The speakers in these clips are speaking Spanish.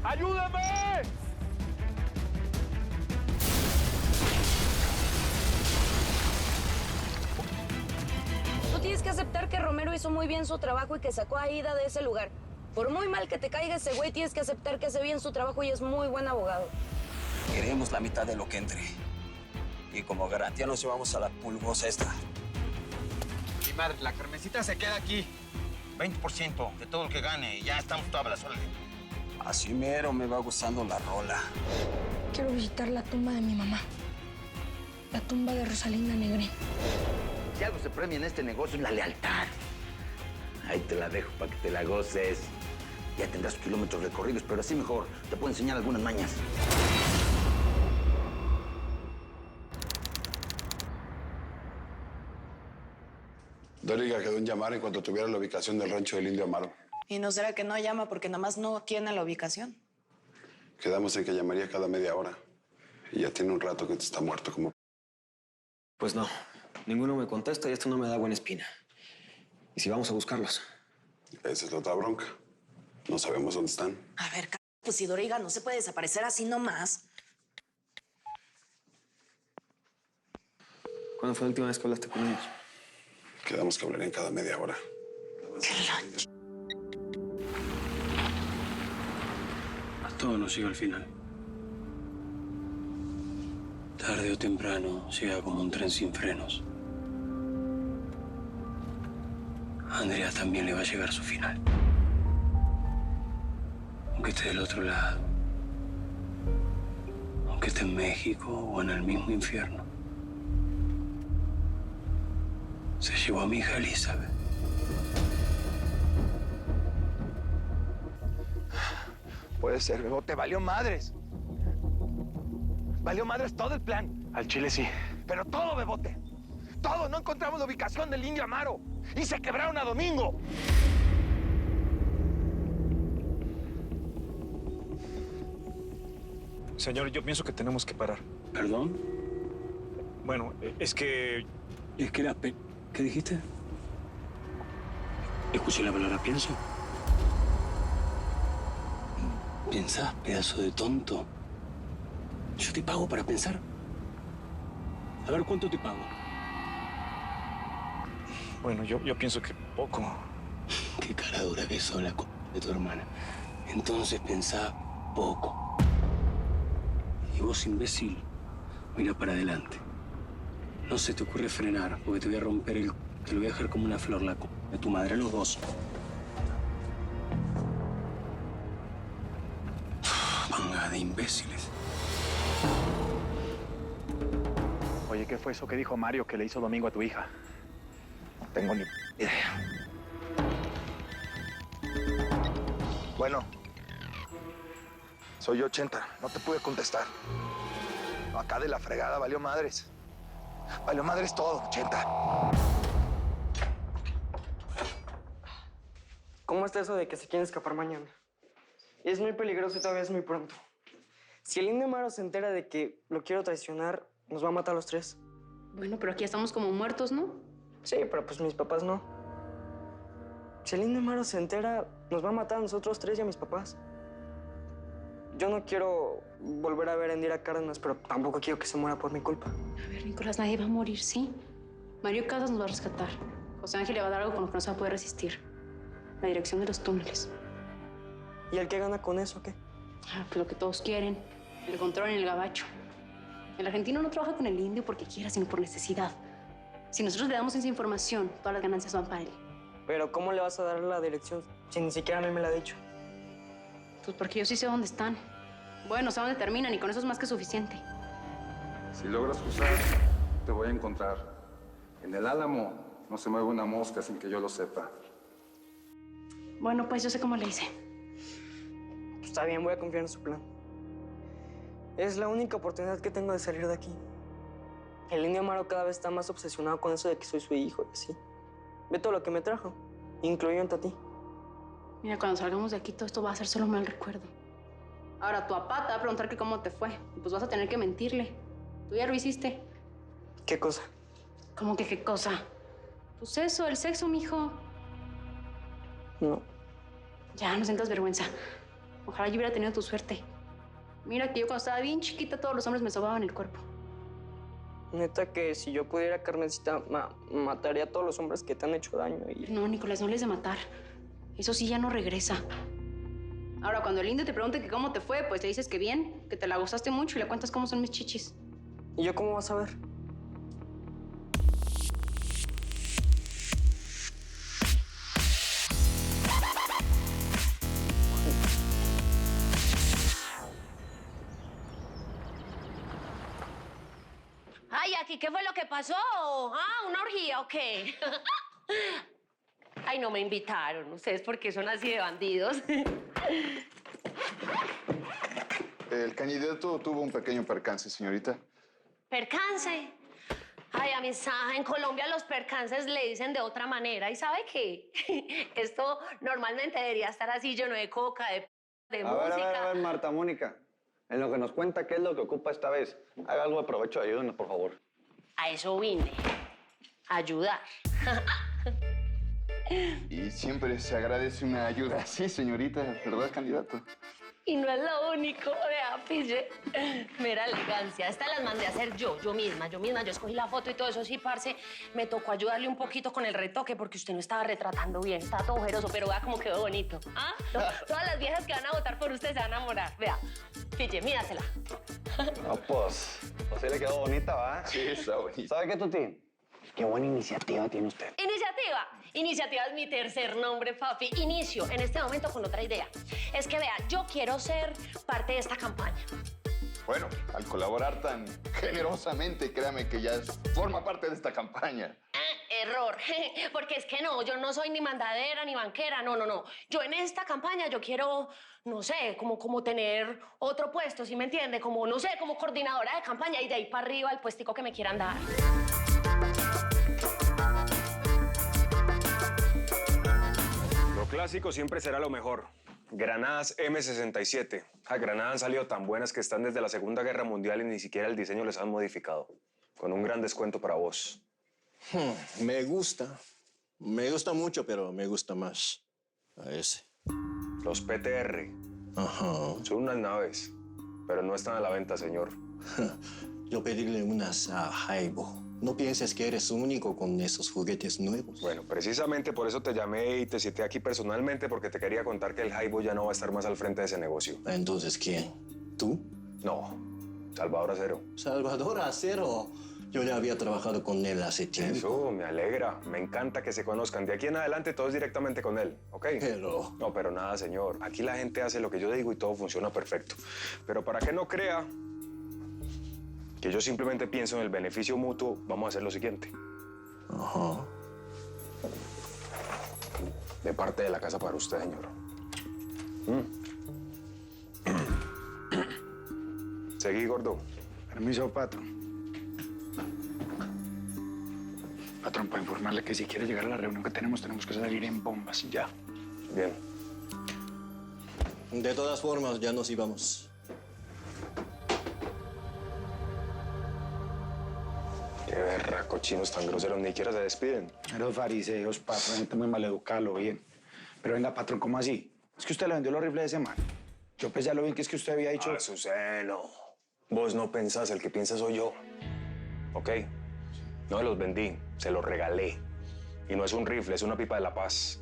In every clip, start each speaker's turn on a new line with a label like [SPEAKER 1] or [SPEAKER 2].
[SPEAKER 1] ¡Ayúdame!
[SPEAKER 2] Tú tienes que aceptar que Romero hizo muy bien su trabajo y que sacó a Aida de ese lugar. Por muy mal que te caiga ese güey, tienes que aceptar que hace bien su trabajo y es muy buen abogado.
[SPEAKER 3] Queremos la mitad de lo que entre. Y como garantía nos llevamos a la pulgosa esta.
[SPEAKER 4] Mi madre, la carnecita se queda aquí. 20% de todo lo que gane y ya estamos todas las órdenes.
[SPEAKER 3] Así mero me va gustando la rola.
[SPEAKER 2] Quiero visitar la tumba de mi mamá. La tumba de Rosalinda Negrín.
[SPEAKER 5] Si algo se premia en este negocio es la lealtad. Ahí te la dejo para que te la goces. Ya tendrás kilómetros recorridos, pero así mejor. Te puedo enseñar algunas mañas.
[SPEAKER 6] Doriga quedó en llamar en cuanto tuviera la ubicación del rancho del Indio Amaro.
[SPEAKER 7] ¿Y no será que no llama porque nada más no tiene la ubicación?
[SPEAKER 6] Quedamos en que llamaría cada media hora. Y ya tiene un rato que está muerto como...
[SPEAKER 8] Pues no, ninguno me contesta y esto no me da buena espina. ¿Y si vamos a buscarlos?
[SPEAKER 6] Esa es la otra bronca. No sabemos dónde están.
[SPEAKER 7] A ver, pues si Doriga no se puede desaparecer así nomás.
[SPEAKER 8] ¿Cuándo fue la última vez que hablaste con ellos?
[SPEAKER 6] Quedamos que hablarían cada media hora.
[SPEAKER 9] A todo nos llega al final. Tarde o temprano llega como un tren sin frenos. A Andrea también le va a llegar su final. Aunque esté del otro lado. Aunque esté en México o en el mismo infierno. Se llevó a mi hija Elizabeth.
[SPEAKER 1] Puede ser, Bebote. Valió madres. Valió madres todo el plan. Al chile sí. Pero todo, Bebote. Todo. No encontramos la ubicación del Indio Amaro. Y se quebraron a Domingo.
[SPEAKER 10] Señor, yo pienso que tenemos que parar.
[SPEAKER 9] ¿Perdón?
[SPEAKER 10] Bueno, es que...
[SPEAKER 9] Es que ¿Qué dijiste? Escuché la palabra pienso. ¿Pensás, pedazo de tonto? Yo te pago para pensar. A ver, ¿cuánto te pago?
[SPEAKER 10] Bueno, yo pienso que poco.
[SPEAKER 9] Qué cara dura que sos la de tu hermana. Entonces pensá poco. Y vos, imbécil, mira para adelante. No se te ocurre frenar, porque te voy a romper el... Te lo voy a dejar como una flor, la de tu madre, los dos. Manga de imbéciles.
[SPEAKER 1] Oye, ¿qué fue eso que dijo Mario que le hizo Domingo a tu hija? No tengo ni idea. Bueno, soy 80. No te pude contestar. Acá de la fregada valió madres. Valió madres todo, 80.
[SPEAKER 11] ¿Cómo está eso de que se quieren escapar mañana? Es muy peligroso y todavía es muy pronto. Si el Indio Amaro se entera de que lo quiero traicionar, nos va a matar a los tres.
[SPEAKER 2] Bueno, pero aquí estamos como muertos, ¿no?
[SPEAKER 11] Sí, pero pues mis papás no. Si el Indio Amaro se entera, nos va a matar a nosotros tres y a mis papás. Yo no quiero volver a ver a Indira Cárdenas, pero tampoco quiero que se muera por mi culpa.
[SPEAKER 2] A ver, Nicolás, nadie va a morir, ¿sí? Mario Casas nos va a rescatar. José Ángel le va a dar algo con lo que no se va a poder resistir. La dirección de los túneles.
[SPEAKER 11] ¿Y el que gana con eso, qué?
[SPEAKER 2] Ah, pues lo que todos quieren. El control en el gabacho. El argentino no trabaja con el indio porque quiera, sino por necesidad. Si nosotros le damos esa información, todas las ganancias van para él.
[SPEAKER 11] Pero ¿cómo le vas a dar la dirección si ni siquiera a mí me la ha dicho?
[SPEAKER 2] Pues porque yo sí sé dónde están. Bueno, sé dónde terminan y con eso es más que suficiente.
[SPEAKER 12] Si logras cruzar, te voy a encontrar. En el Álamo no se mueve una mosca sin que yo lo sepa.
[SPEAKER 2] Bueno, pues yo sé cómo le hice.
[SPEAKER 11] Pues está bien, voy a confiar en su plan. Es la única oportunidad que tengo de salir de aquí. El Indio Amaro cada vez está más obsesionado con eso de que soy su hijo y así. Ve todo lo que me trajo, incluyendo a ti.
[SPEAKER 2] Mira, cuando salgamos de aquí, todo esto va a ser solo un mal recuerdo. Ahora, tu papá te va a preguntar que cómo te fue. Y pues vas a tener que mentirle. Tú ya lo hiciste.
[SPEAKER 11] ¿Qué cosa?
[SPEAKER 2] ¿Cómo que qué cosa? Pues eso, el sexo, mijo.
[SPEAKER 11] No.
[SPEAKER 2] Ya, no sientas vergüenza. Ojalá yo hubiera tenido tu suerte. Mira que yo cuando estaba bien chiquita, todos los hombres me sobaban el cuerpo.
[SPEAKER 11] Neta que si yo pudiera, Carmencita, mataría a todos los hombres que te han hecho daño.
[SPEAKER 2] No, Nicolás, no les de matar. Eso sí ya no regresa. Ahora, cuando el indio te pregunte que cómo te fue, pues le dices que bien, que te la gozaste mucho y le cuentas cómo son mis chichis.
[SPEAKER 11] ¿Y yo cómo vas a ver?
[SPEAKER 13] Ay, ¿aquí qué fue lo que pasó? ¿Ah, una orgía o qué? Ay, no me invitaron. ¿Ustedes por qué son así de bandidos?
[SPEAKER 12] El candidato tuvo un pequeño percance, señorita.
[SPEAKER 13] ¿Percance? Ay, amistad, en Colombia los percances le dicen de otra manera. ¿Y sabe qué? Esto normalmente debería estar así, lleno de coca, de música.
[SPEAKER 8] A ver, Marta Mónica. En lo que nos cuenta qué es lo que ocupa esta vez. Haga algo de provecho, ayúdenos, por favor.
[SPEAKER 13] A eso vine. A ayudar.
[SPEAKER 12] Y siempre se agradece una ayuda así, señorita, ¿verdad, candidato?
[SPEAKER 13] Y no es lo único, vea, pille. Mera elegancia. Estas las mandé a hacer yo misma. Yo escogí la foto y todo eso. Sí, parce, me tocó ayudarle un poquito con el retoque porque usted no estaba retratando bien. Estaba todo ojeroso, pero vea cómo quedó bonito. ¿Ah? Todas las viejas que van a votar por usted se van a enamorar. Vea, pille, mírasela.
[SPEAKER 8] No, pues sí le quedó bonita, ¿va?
[SPEAKER 12] Sí, está bonita.
[SPEAKER 8] ¿Sabe qué, Tuti? Qué buena iniciativa tiene usted.
[SPEAKER 13] Iniciativa. Iniciativa es mi tercer nombre, papi. Inicio en este momento con otra idea. Es que, vea, yo quiero ser parte de esta campaña.
[SPEAKER 12] Bueno, al colaborar tan generosamente, créame que ya forma parte de esta campaña.
[SPEAKER 13] Error, porque es que no, yo no soy ni mandadera ni banquera, no. Yo en esta campaña yo quiero, no sé, como tener otro puesto, ¿sí me entiende? Como, no sé, como coordinadora de campaña y de ahí para arriba el puestico que me quieran dar.
[SPEAKER 14] Lo clásico siempre será lo mejor. Granadas M67. A granadas han salido tan buenas que están desde la Segunda Guerra Mundial y ni siquiera el diseño les han modificado. Con un gran descuento para vos.
[SPEAKER 15] Me gusta mucho, pero me gusta más a ese.
[SPEAKER 14] Los PTR.
[SPEAKER 15] Ajá.
[SPEAKER 14] Son unas naves, pero no están a la venta, señor.
[SPEAKER 15] Yo pedirle unas a Jaibo. No pienses que eres único con esos juguetes nuevos.
[SPEAKER 14] Bueno, precisamente por eso te llamé y te cité aquí personalmente, porque te quería contar que el Jaibo ya no va a estar más al frente de ese negocio.
[SPEAKER 15] Entonces, ¿quién? ¿Tú?
[SPEAKER 14] No, Salvador Acero.
[SPEAKER 15] Salvador Acero. Yo ya había trabajado con él hace tiempo.
[SPEAKER 14] Eso, me alegra. Me encanta que se conozcan. De aquí en adelante todo es directamente con él, ¿ok?
[SPEAKER 15] Pero...
[SPEAKER 14] No, pero nada, señor. Aquí la gente hace lo que yo digo y todo funciona perfecto. Pero para que no crea que yo simplemente pienso en el beneficio mutuo, vamos a hacer lo siguiente.
[SPEAKER 15] Ajá.
[SPEAKER 14] De parte de la casa para usted, señor. Seguí, gordo.
[SPEAKER 16] Permiso, patrón. Patrón, para informarle que si quiere llegar a la reunión que tenemos que salir en bombas, ya.
[SPEAKER 14] Bien.
[SPEAKER 15] De todas formas, ya nos íbamos.
[SPEAKER 14] Qué berraco, chinos tan groseros, ni siquiera se despiden.
[SPEAKER 16] Los fariseos, patrón, gente muy maleducada, lo bien. Pero venga, patrón, ¿cómo así? Es que usted le vendió los rifles de ese man. Yo pues ya lo bien que es que usted había dicho...
[SPEAKER 14] Azuceno, vos no pensás, el que piensa soy yo. ¿Ok? No los vendí, se los regalé. Y no es un rifle, es una pipa de la paz.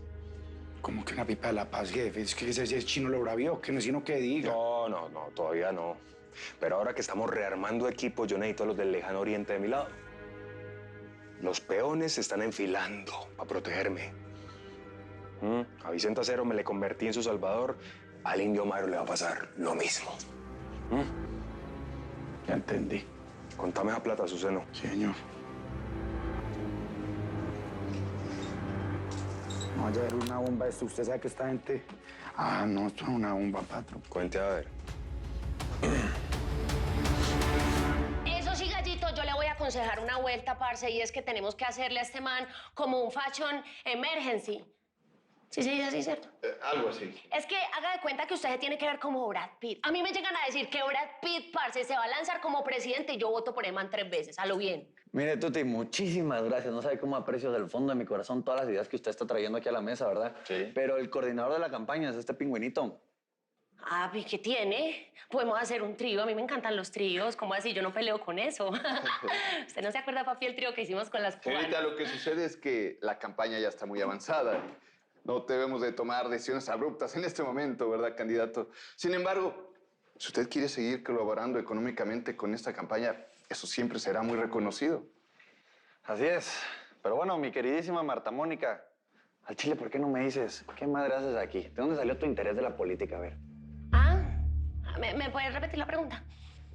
[SPEAKER 16] ¿Cómo que una pipa de la paz, jefe? Es que ese chino lo bravió, que no es sino que diga.
[SPEAKER 14] No, todavía no. Pero ahora que estamos rearmando equipos, yo necesito a los del lejano oriente de mi lado. Los peones se están enfilando para protegerme. A Vicente Acero me le convertí en su salvador. Al Indio Amaro le va a pasar lo mismo.
[SPEAKER 16] Ya entendí.
[SPEAKER 14] Contame esa plata, Azuceno.
[SPEAKER 16] Sí, señor. No vaya a haber una bomba esto. Usted sabe que esta gente... Ah, no, esto es una bomba, patrón.
[SPEAKER 14] Cuente a ver.
[SPEAKER 13] Eso sí, gallito, yo le voy a aconsejar una vuelta, parce, y es que tenemos que hacerle a este man como un fashion emergency. ¿Sí se dice así, cierto?
[SPEAKER 12] Algo así.
[SPEAKER 13] Es que haga de cuenta que usted se tiene que ver como Brad Pitt. A mí me llegan a decir que Brad Pitt, parce, se va a lanzar como presidente y yo voto por el man 3 veces, a lo bien.
[SPEAKER 8] Mire, Tuti, muchísimas gracias. No sabe cómo aprecio del fondo de mi corazón todas las ideas que usted está trayendo aquí a la mesa, ¿verdad?
[SPEAKER 12] Sí.
[SPEAKER 8] Pero el coordinador de la campaña es este pingüinito.
[SPEAKER 13] Ah, ¿y qué tiene? Podemos hacer un trío. A mí me encantan los tríos. ¿Cómo así? Yo no peleo con eso. ¿Usted no se acuerda, papi, el trío que hicimos con las cubanas?
[SPEAKER 17] Señorita, lo que sucede es que la campaña ya está muy avanzada. No debemos de tomar decisiones abruptas en este momento, ¿verdad, candidato? Sin embargo, si usted quiere seguir colaborando económicamente con esta campaña, eso siempre será muy reconocido.
[SPEAKER 18] Así es. Pero bueno, mi queridísima Marta Mónica, al chile, ¿por qué no me dices qué madre haces aquí? ¿De dónde salió tu interés de la política? A ver.
[SPEAKER 13] ¿Me puedes repetir la pregunta?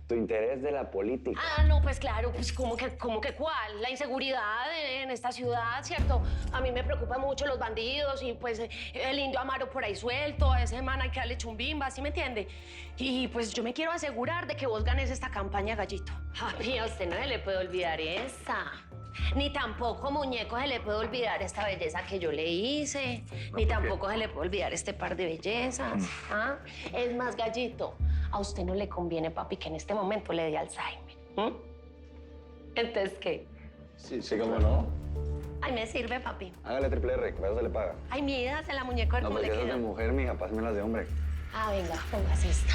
[SPEAKER 18] Tu interés de la política.
[SPEAKER 13] Ah, no, pues claro, pues como que cuál, la inseguridad en esta ciudad, ¿cierto? A mí me preocupan mucho los bandidos y pues el indio Amaro por ahí suelto, a ese man hay que darle chumbimba, ¿sí me entiende? Y pues yo me quiero asegurar de que vos ganes esta campaña, Gallito. Papi, a usted no se le puede olvidar esa. Ni tampoco, muñeco, se le puede olvidar esta belleza que yo le hice. Ni tampoco se le puede olvidar este par de bellezas. ¿Ah? Es más, Gallito, a usted no le conviene, papi, que en este momento le dé Alzheimer. Entonces, ¿qué?
[SPEAKER 18] Sí, cómo no.
[SPEAKER 13] Ay, me sirve, papi.
[SPEAKER 18] Hágale triple R, que eso se le paga.
[SPEAKER 13] Ay, mídase la muñeca, a ver
[SPEAKER 18] No,
[SPEAKER 13] cómo le
[SPEAKER 18] porque esas
[SPEAKER 13] queda.
[SPEAKER 18] de mujer, mija, pásenmelas de hombre.
[SPEAKER 13] Ah, venga, póngase esta.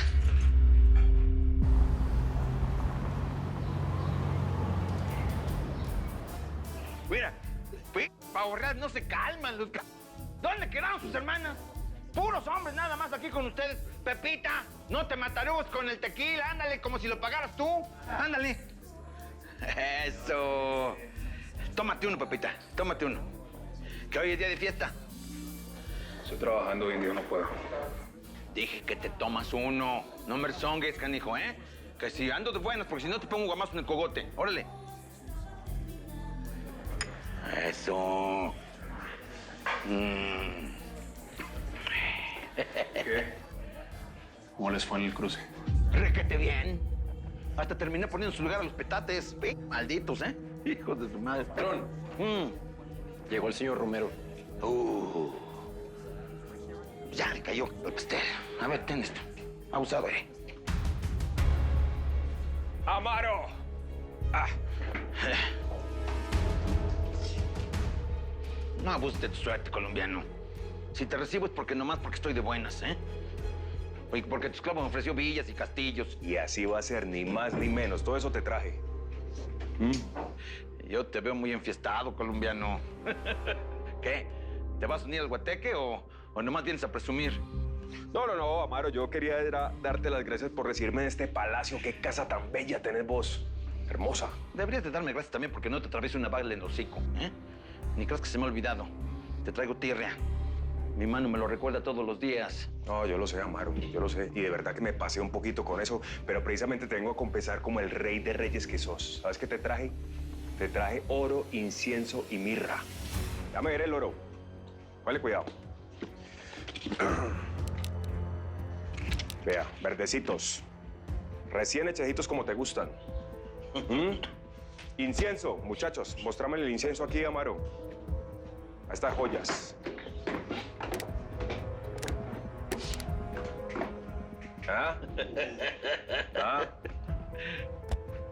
[SPEAKER 4] Mira, para ahorrar no se calman los... ¿Dónde quedaron sus hermanas? Puros hombres nada más aquí con ustedes. Pepita, no te matarús con el tequila. Ándale, como si lo pagaras tú. Ándale. Eso. Tómate uno, Pepita. Tómate uno. Que hoy es día de fiesta.
[SPEAKER 12] Estoy trabajando, indio, no puedo.
[SPEAKER 4] Dije que te tomas uno. No me rezongues, canijo, ¿eh? Que si ando de buenas, porque si no te pongo guamazo en el cogote. Órale. Eso.
[SPEAKER 12] ¿Qué? ¿Cómo les fue en el cruce?
[SPEAKER 4] Requete bien. Hasta terminé poniendo en su lugar a los petates. Malditos, ¿eh? Hijos de su madre.
[SPEAKER 8] Patrón. Llegó el señor Romero.
[SPEAKER 4] Ya le cayó el pastel. A ver, ten esto. Abusado, ¿eh?
[SPEAKER 14] ¡Amaro!
[SPEAKER 4] No abuses de tu suerte, colombiano. Si te recibo es porque estoy de buenas, ¿eh? Porque tu esclavo me ofreció villas y castillos.
[SPEAKER 14] Y así va a ser, ni más ni menos. Todo eso te traje.
[SPEAKER 4] Yo te veo muy enfiestado, colombiano. ¿Qué? ¿Te vas a unir al guateque o nomás vienes a presumir?
[SPEAKER 14] No, Amaro. Yo quería darte las gracias por recibirme en este palacio. Qué casa tan bella tenés vos. Hermosa.
[SPEAKER 4] Deberías de darme gracias también porque no te atraviese una bala en el hocico, ¿eh? Ni creas que se me ha olvidado. Te traigo tirria. Mi mano me lo recuerda todos los días.
[SPEAKER 14] No, yo lo sé, Amaro, yo lo sé. Y de verdad que me pasé un poquito con eso, pero precisamente te vengo a compensar como el rey de reyes que sos. ¿Sabes qué te traje? Te traje oro, incienso y mirra. Dame ver el oro. Vale, cuidado. Vea, verdecitos. Recién hechecitos como te gustan. Incienso, muchachos. Mostrame el incienso aquí, Amaro. A estas joyas.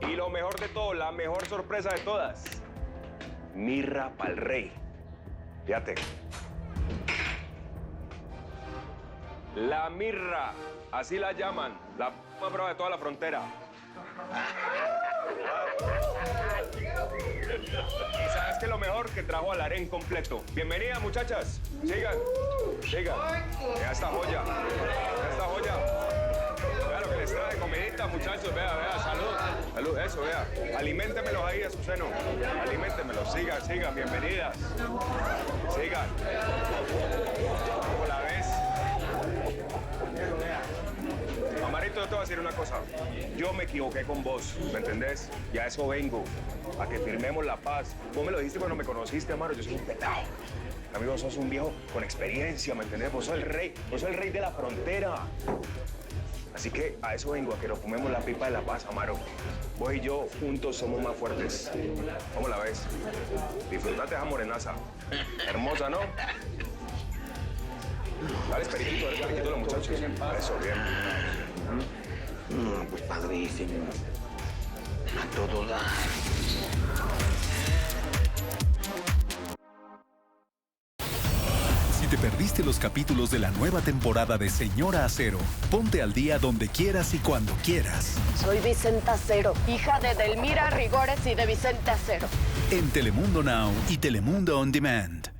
[SPEAKER 14] Y lo mejor de todo, la mejor sorpresa de todas. Mirra pa'l rey. Fíjate. La mirra, así la llaman. La más brava de toda la frontera. Y sabes que lo mejor que trajo al harén completo. Bienvenidas, muchachas. Sigan. Vea esta joya. Vea lo que les trae, comidita, muchachos. Vea, salud, eso, vea. Aliméntemelos ahí a su seno. Aliméntemelos, sigan, bienvenidas. Sigan. ¿Cómo la ves? Amarito, yo te voy a decir una cosa. Yo me equivoqué con vos, ¿me entendés? Y a eso vengo, a que firmemos la paz. Vos me lo dijiste cuando me conociste, Amaro, yo soy un pelado. Amigo, sos un viejo con experiencia, ¿me entendés? Vos sos el rey de la frontera. Así que a eso vengo, a que nos fumemos la pipa de la paz, Amaro. Vos y yo juntos somos más fuertes. ¿Cómo la ves? Disfrutate esa morenaza. Hermosa, ¿no? Dale esperitito los muchachos. Eso, bien.
[SPEAKER 4] Pues padrísimo. A todo dar.
[SPEAKER 19] Si te perdiste los capítulos de la nueva temporada de Señora Acero, ponte al día donde quieras y cuando quieras.
[SPEAKER 20] Soy Vicenta Acero, hija de Delmira Rigores y de Vicente Acero.
[SPEAKER 19] En Telemundo Now y Telemundo On Demand.